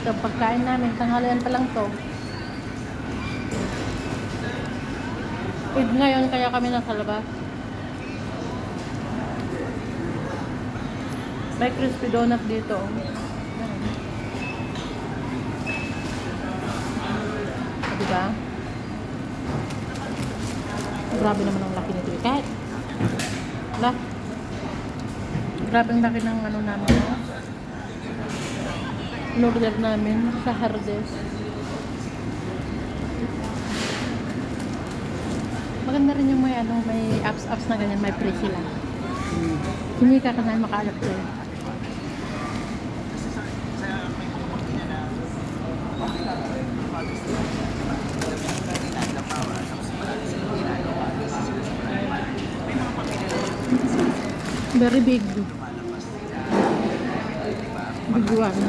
Ito pagkain namin, tanghalian pa lang to. Eid ngayon kaya kami nasa labas. May crispy donut dito. Diba? Grabe naman ang laki nito. Kahit wala. Grabe ang laki ng ano namin. Order namin sa Hardes. Maganda rin yung may ano, may apps na ganyan, may free sila. Hindi ka kasi makaalap ko. Very big. Big one.